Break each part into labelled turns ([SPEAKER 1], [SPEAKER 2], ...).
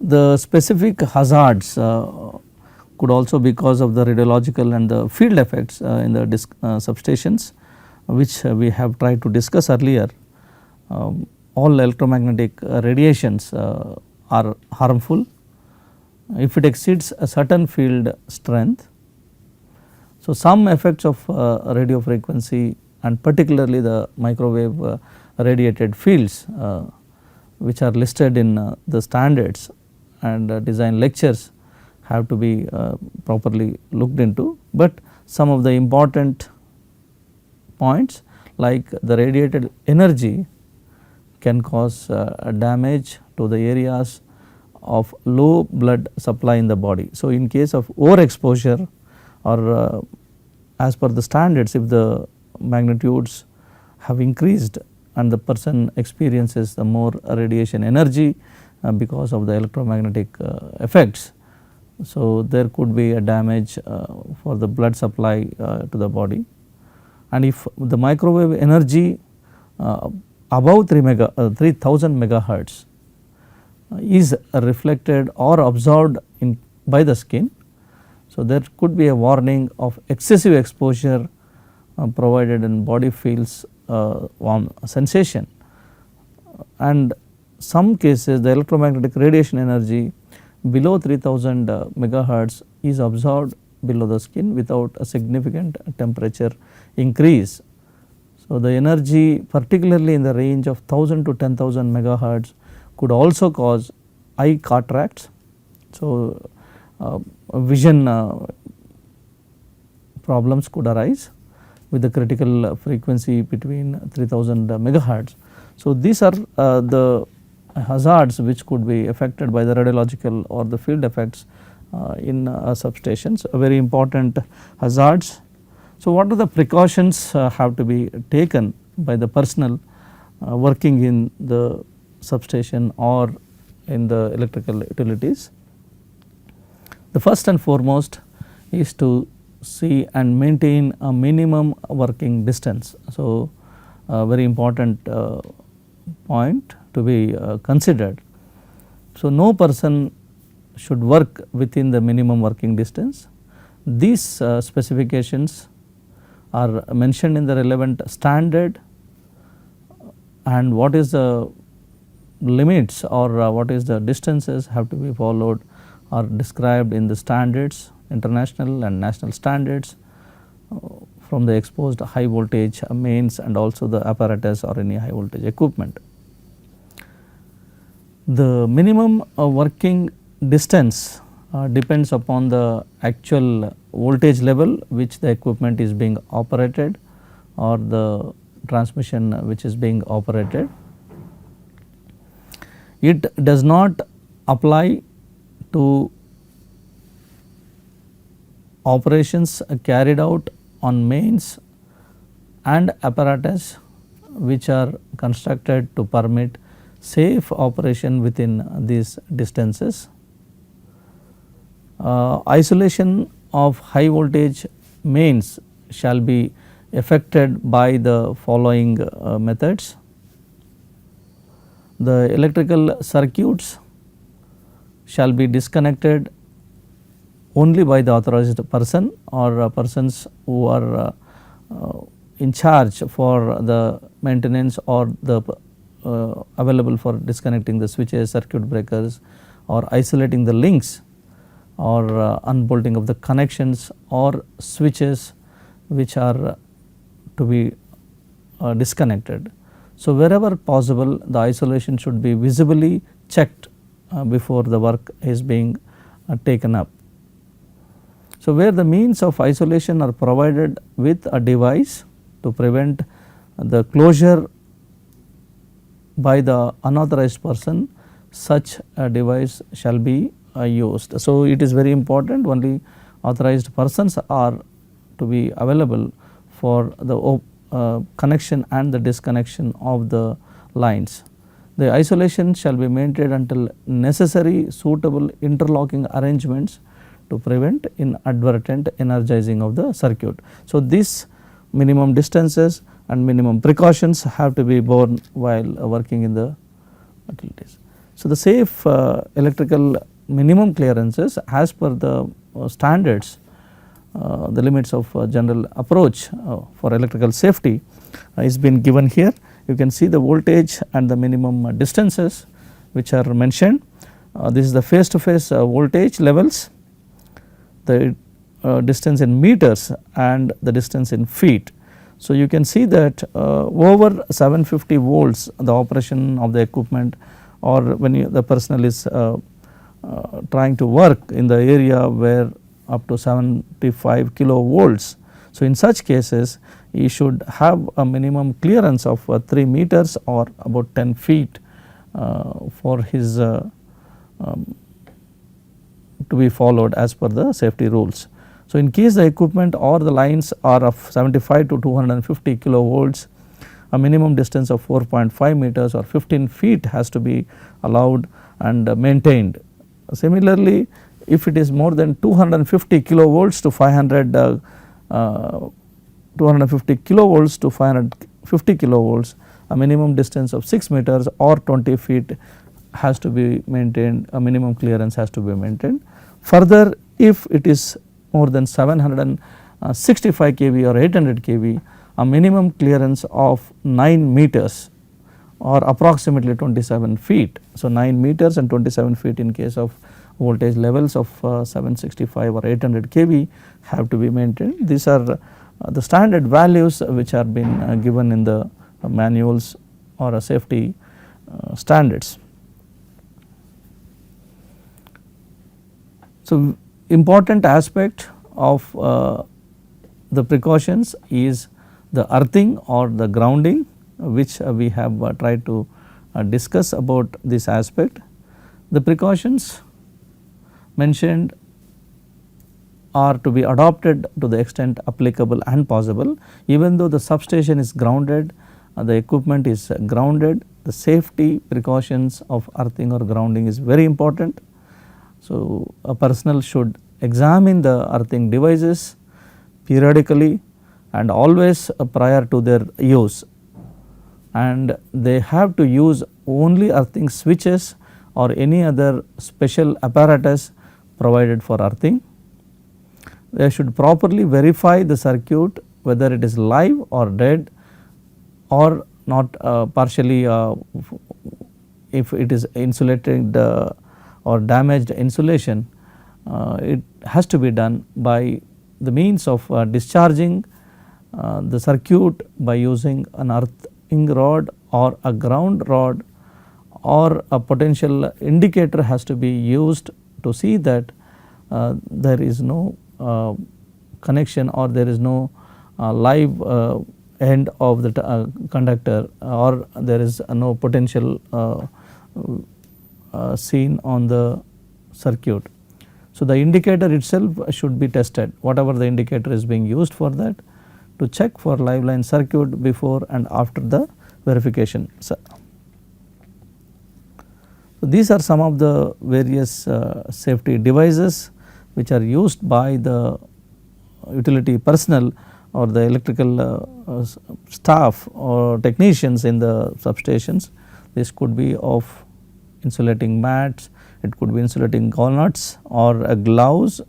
[SPEAKER 1] the specific hazards could also be because of the radiological and the field effects in the substations, which we have tried to discuss earlier. All electromagnetic radiations are harmful if it exceeds a certain field strength. So, some effects of radio frequency and particularly the microwave radiated fields which are listed in the standards and design lectures have to be properly looked into, but some of the important points like the radiated energy can cause damage to the areas of low blood supply in the body. So, in case of overexposure or as per the standards, if the magnitudes have increased and the person experiences the more radiation energy because of the electromagnetic effects. So, there could be a damage for the blood supply to the body, and if the microwave energy above 3000 megahertz is reflected or absorbed by the skin. So, there could be a warning of excessive exposure provided and body feels warm sensation, and some cases the electromagnetic radiation energy below 3000 megahertz is absorbed below the skin without a significant temperature increase. So, the energy particularly in the range of 1000 to 10,000 megahertz could also cause eye cataracts. So, vision problems could arise with the critical frequency between 3000 megahertz. So, these are the hazards which could be affected by the radiological or the field effects in substations, very important hazards. So, what are the precautions have to be taken by the personnel working in the substation or in the electrical utilities? The first and foremost is to see and maintain a minimum working distance. So, a very important point to be considered. So, no person should work within the minimum working distance. These specifications are mentioned in the relevant standard, and what is the limits or what is the distances have to be followed are described in the standards, international and national standards from the exposed high voltage mains and also the apparatus or any high voltage equipment. The minimum working distance depends upon the actual voltage level which the equipment is being operated or the transmission which is being operated. It does not apply to operations carried out on mains and apparatus which are constructed to permit safe operation within these distances. Isolation of high voltage mains shall be effected by the following methods. The electrical circuits shall be disconnected only by the authorized person or persons who are in charge for the maintenance or the available for disconnecting the switches, circuit breakers or isolating the links or unbolting of the connections or switches which are to be disconnected. So, wherever possible the isolation should be visibly checked before the work is being taken up. So, where the means of isolation are provided with a device to prevent the closure by the unauthorized person, such a device shall be used. So, it is very important only authorized persons are to be available for the connection and the disconnection of the lines. The isolation shall be maintained until necessary suitable interlocking arrangements to prevent inadvertent energizing of the circuit. So, these minimum distances and minimum precautions have to be borne while working in the utilities. So, the safe electrical minimum clearances as per the standards, the limits of general approach for electrical safety is been given here. You can see the voltage and the minimum distances which are mentioned. This is the face to face voltage levels, the distance in meters and the distance in feet. So, you can see that over 750 volts the operation of the equipment, or when the personnel is trying to work in the area where up to 75 kilovolts. So, in such cases you should have a minimum clearance of 3 meters or about 10 feet for his to be followed as per the safety rules. So, in case the equipment or the lines are of 75 to 250 kilovolts, a minimum distance of 4.5 meters or 15 feet has to be allowed and maintained. Similarly, if it is more than 250 kilovolts to 250 kilovolts to 550 kilovolts, a minimum distance of 6 meters or 20 feet has to be maintained, a minimum clearance has to be maintained. Further, if it is more than 765 kV or 800 kV, a minimum clearance of 9 meters or approximately 27 feet. So, 9 meters and 27 feet in case of voltage levels of 765 or 800 kV have to be maintained. These are the standard values which are been given in the manuals or safety standards. So, important aspect of the precautions is the earthing or the grounding, which we have tried to discuss about this aspect. The precautions mentioned are to be adopted to the extent applicable and possible. Even though the substation is grounded, the equipment is grounded, the safety precautions of earthing or grounding is very important. So, a personnel should examine the earthing devices periodically and always prior to their use, and they have to use only earthing switches or any other special apparatus provided for earthing. They should properly verify the circuit whether it is live or dead or not, partially if it is insulated or damaged insulation, it has to be done by the means of discharging the circuit by using an earthing rod or a ground rod, or a potential indicator has to be used to see that there is no connection or there is no live end of the conductor, or there is no potential seen on the circuit. So, the indicator itself should be tested, whatever the indicator is being used for that, to check for live line circuit before and after the verification. So, these are some of the various safety devices which are used by the utility personnel or the electrical staff or technicians in the substations. This could be of insulating mats, it could be insulating gauntlets or gloves,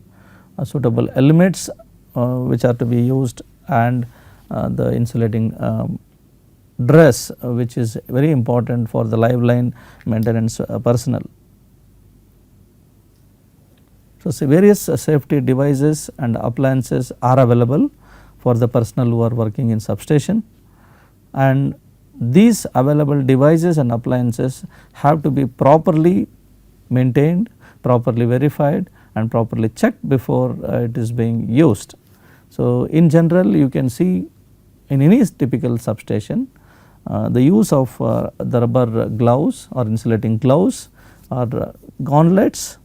[SPEAKER 1] suitable helmets which are to be used, and the insulating dress which is very important for the live line maintenance personnel. So, various safety devices and appliances are available for the personnel who are working in substation, and these available devices and appliances have to be properly maintained, properly verified and properly checked before it is being used. So, in general you can see in any typical substation the use of the rubber gloves or insulating gloves or gauntlets.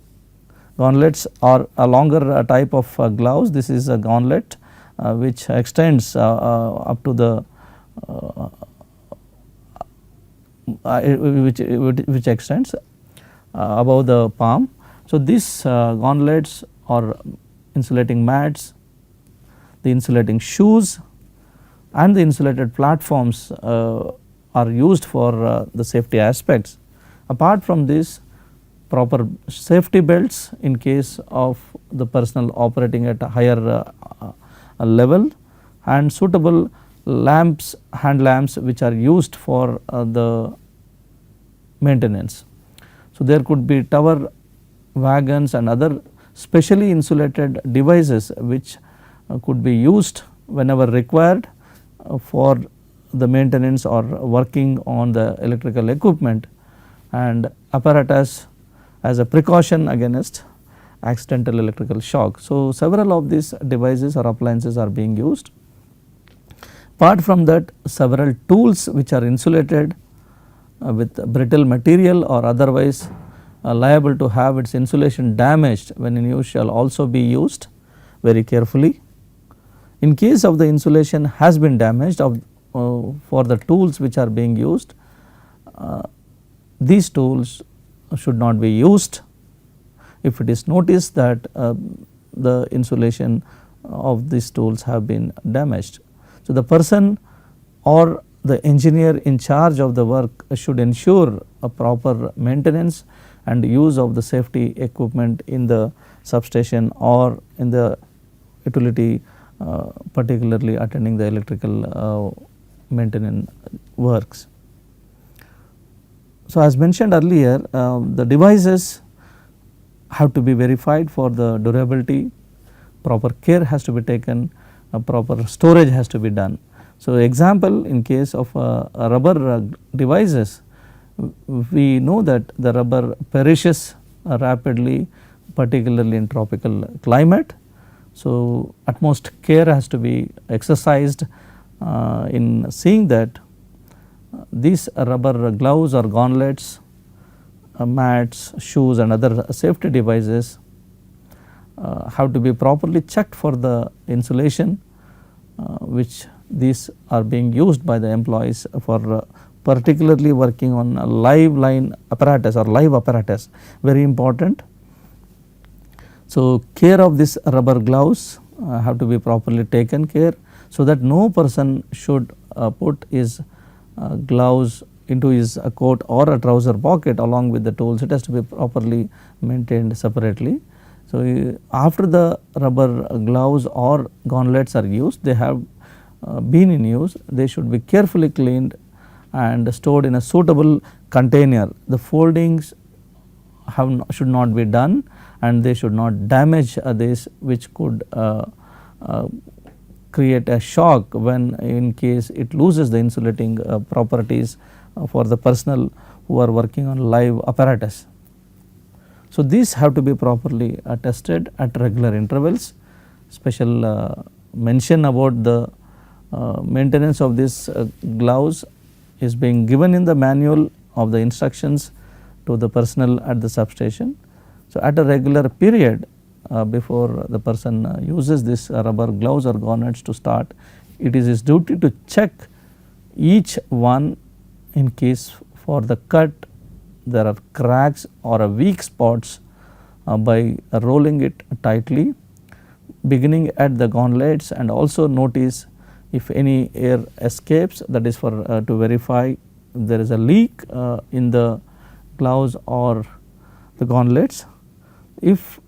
[SPEAKER 1] Gauntlets are a longer type of gloves. This is a gauntlet which extends up to the which extends above the palm. So, these gauntlets or insulating mats, the insulating shoes and the insulated platforms are used for the safety aspects. Apart from this, proper safety belts in case of the personnel operating at a higher level, and suitable lamps, hand lamps which are used for the maintenance. So, there could be tower wagons and other specially insulated devices which could be used whenever required for the maintenance or working on the electrical equipment and apparatus as a precaution against accidental electrical shock. So, several of these devices or appliances are being used. Apart from that, several tools which are insulated with brittle material or otherwise liable to have its insulation damaged when in use shall also be used very carefully. In case of the insulation has been damaged for the tools which are being used, these tools should not be used if it is noticed that the insulation of these tools have been damaged. So, the person or the engineer in charge of the work should ensure a proper maintenance and use of the safety equipment in the substation or in the utility, particularly attending the electrical maintenance works. So, as mentioned earlier, the devices have to be verified for the durability, proper care has to be taken, proper storage has to be done. So, example, in case of rubber devices, we know that the rubber perishes rapidly, particularly in tropical climate. So, utmost care has to be exercised in seeing that these rubber gloves or gauntlets, mats, shoes and other safety devices have to be properly checked for the insulation which these are being used by the employees for particularly working on a live line apparatus or live apparatus, very important. So, care of this rubber gloves have to be properly taken care, so that no person should put his gloves into his coat or a trouser pocket along with the tools. It has to be properly maintained separately. So, after the rubber gloves or gauntlets are used, they have been in use, they should be carefully cleaned and stored in a suitable container. The foldings should not be done and they should not damage this, which could create a shock when in case it loses the insulating properties for the personnel who are working on live apparatus. So, these have to be properly tested at regular intervals. Special mention about the maintenance of these gloves is being given in the manual of the instructions to the personnel at the substation. So, at a regular period before the person uses this rubber gloves or gauntlets to start, it is his duty to check each one in case for the cut there are cracks or weak spots by rolling it tightly, beginning at the gauntlets, and also notice if any air escapes, that is for to verify if there is a leak in the gloves or the gauntlets. If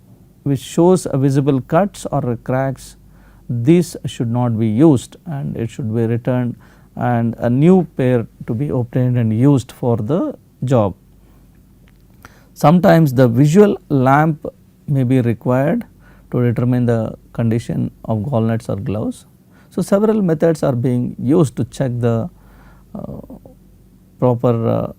[SPEAKER 1] which shows a visible cuts or cracks, this should not be used and it should be returned and a new pair to be obtained and used for the job. Sometimes the visual lamp may be required to determine the condition of gauntlets or gloves. So, several methods are being used to check the proper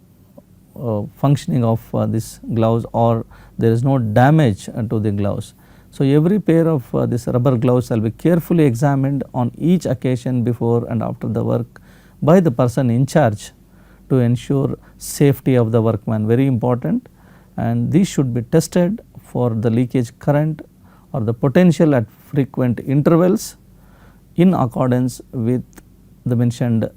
[SPEAKER 1] functioning of this gloves or there is no damage to the gloves. So, every pair of this rubber gloves shall be carefully examined on each occasion before and after the work by the person in charge to ensure safety of the workman, very important, and these should be tested for the leakage current or the potential at frequent intervals in accordance with the mentioned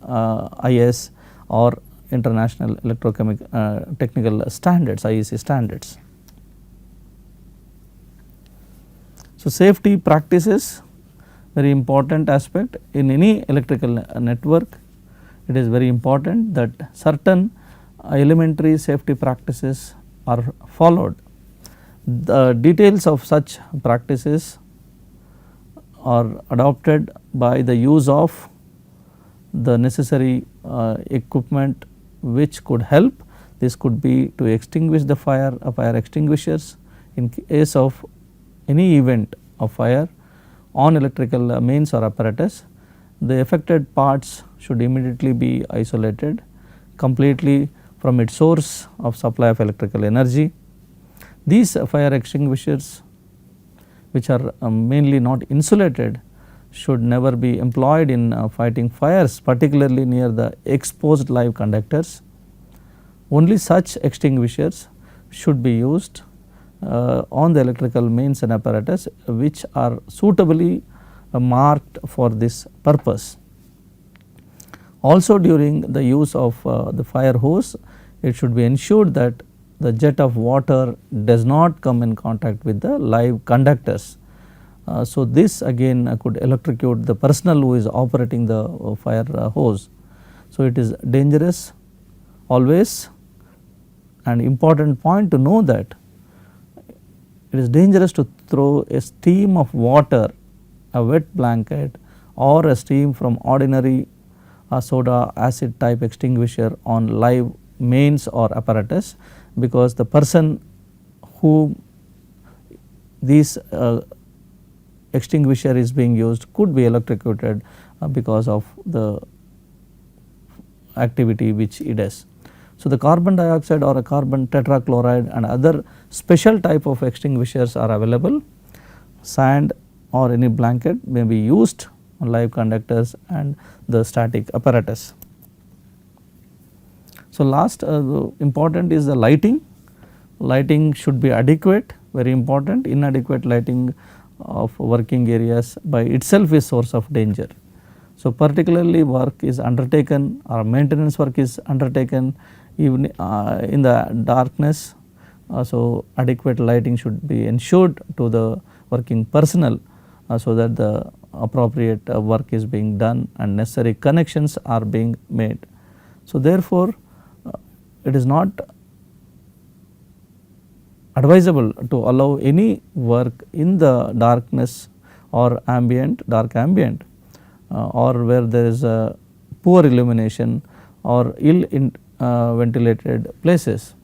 [SPEAKER 1] IS or International Electrochemical Technical Standards, IEC standards. So, safety practices, very important aspect in any electrical network. It is very important that certain elementary safety practices are followed. The details of such practices are adopted by the use of the necessary equipment which could help. This could be to extinguish the fire, fire extinguishers in case of any event of fire on electrical mains or apparatus. The affected parts should immediately be isolated completely from its source of supply of electrical energy. These fire extinguishers, which are mainly not insulated, should never be employed in fighting fires, particularly near the exposed live conductors. Only such extinguishers should be used on the electrical mains and apparatus which are suitably marked for this purpose. Also, during the use of the fire hose, it should be ensured that the jet of water does not come in contact with the live conductors. So, this again could electrocute the personnel who is operating the fire hose. So, it is dangerous always, and important point to know that it is dangerous to throw a stream of water, a wet blanket or a stream from ordinary soda acid type extinguisher on live mains or apparatus, because the person who this extinguisher is being used could be electrocuted because of the activity which it does. So, the carbon dioxide or a carbon tetrachloride and other special type of extinguishers are available. Sand or any blanket may be used on live conductors and the static apparatus. So, last important is the lighting. Lighting should be adequate, very important. Inadequate lighting of working areas by itself is source of danger. So, particularly work is undertaken or maintenance work is undertaken even in the darkness. So, adequate lighting should be ensured to the working personnel so that the appropriate work is being done and necessary connections are being made. So, therefore, it is not advisable to allow any work in the darkness or ambient, dark ambient or where there is a poor illumination or ill ventilated places.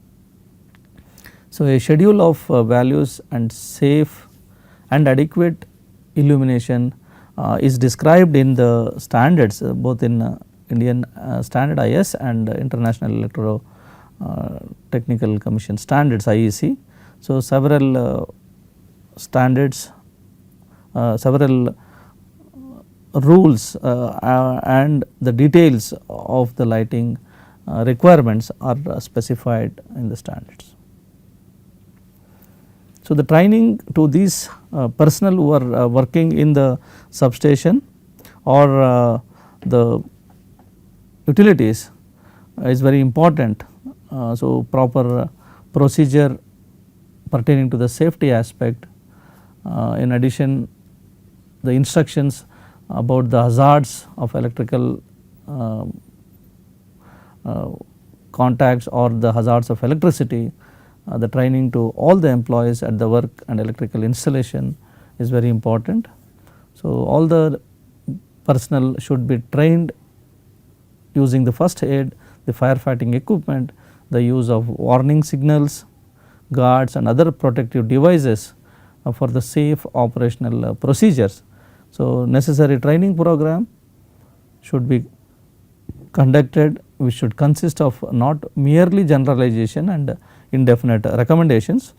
[SPEAKER 1] So, a schedule of values and safe and adequate illumination is described in the standards both in Indian standard IS and International Electro Technical Commission standards IEC. So, several standards, several rules and the details of the lighting requirements are specified in the standards. So, the training to these personnel who are working in the substation or the utilities is very important. So, proper procedure pertaining to the safety aspect. In addition, the instructions about the hazards of electrical contacts or the hazards of electricity, the training to all the employees at the work and electrical installation is very important. So, all the personnel should be trained using the first aid, the firefighting equipment, the use of warning signals, guards and other protective devices for the safe operational procedures. So, necessary training program should be conducted, which should consist of not merely generalization and indefinite recommendations.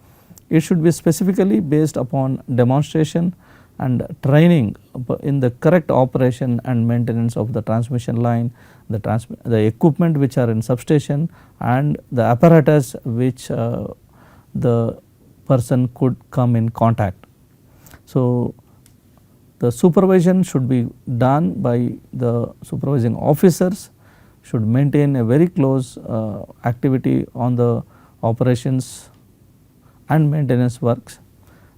[SPEAKER 1] It should be specifically based upon demonstration and training in the correct operation and maintenance of the transmission line, the equipment which are in substation and the apparatus which the person could come in contact. So, the supervision should be done by the supervising officers, should maintain a very close activity on the operations and maintenance works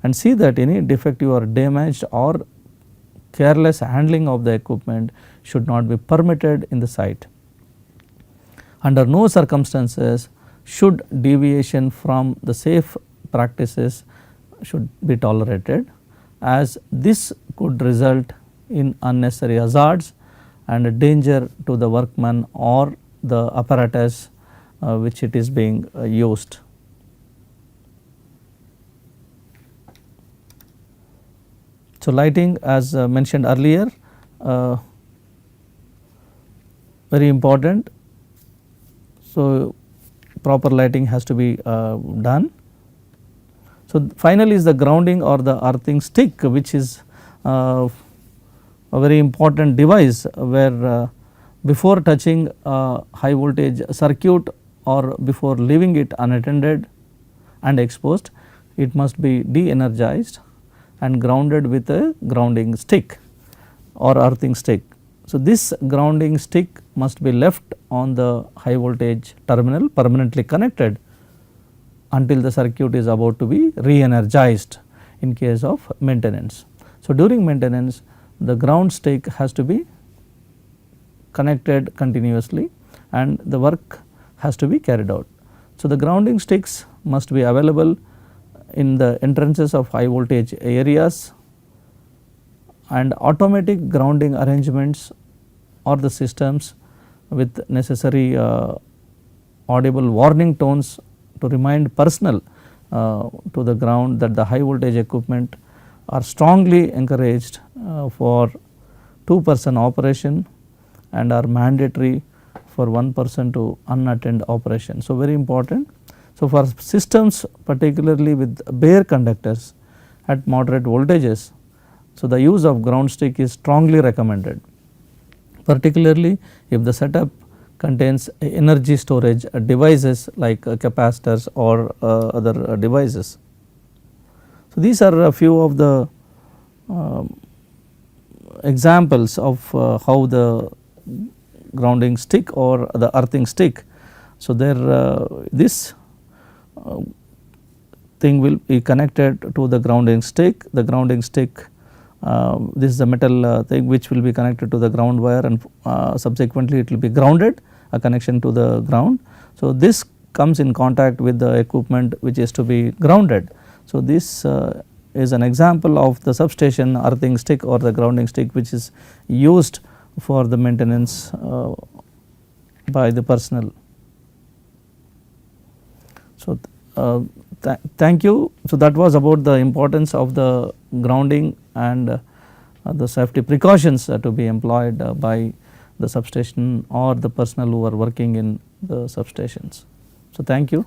[SPEAKER 1] and see that any defective or damaged or careless handling of the equipment should not be permitted in the site. Under no circumstances should deviation from the safe practices should be tolerated, as this could result in unnecessary hazards and danger to the workman or the apparatus which it is being used. So, lighting, as mentioned earlier, very important. So, proper lighting has to be done. So, finally, is the grounding or the earthing stick, which is a very important device where before touching a high voltage circuit or before leaving it unattended and exposed, it must be de-energized and grounded with a grounding stick or earthing stick. So, this grounding stick must be left on the high voltage terminal permanently connected until the circuit is about to be re-energized in case of maintenance. So, during maintenance, the ground stick has to be connected continuously and the work has to be carried out. So, the grounding sticks must be available in the entrances of high voltage areas, and automatic grounding arrangements or the systems with necessary audible warning tones to remind personnel to the ground that the high voltage equipment are strongly encouraged for 2-person operation and are mandatory for 1 person to unattended operation. So, very important. So, for systems particularly with bare conductors at moderate voltages, so the use of ground stick is strongly recommended, particularly if the setup contains energy storage devices like capacitors or other devices. So, these are a few of the examples of how the grounding stick or the earthing stick. So, there this thing will be connected to the grounding stick. The grounding stick, this is a metal thing which will be connected to the ground wire, and subsequently it will be grounded, a connection to the ground. So, this comes in contact with the equipment which is to be grounded. So, this is an example of the substation earthing stick or the grounding stick which is used for the maintenance by the personnel. So, thank you. So, that was about the importance of the grounding and the safety precautions to be employed by the substation or the personnel who are working in the substations. So, thank you.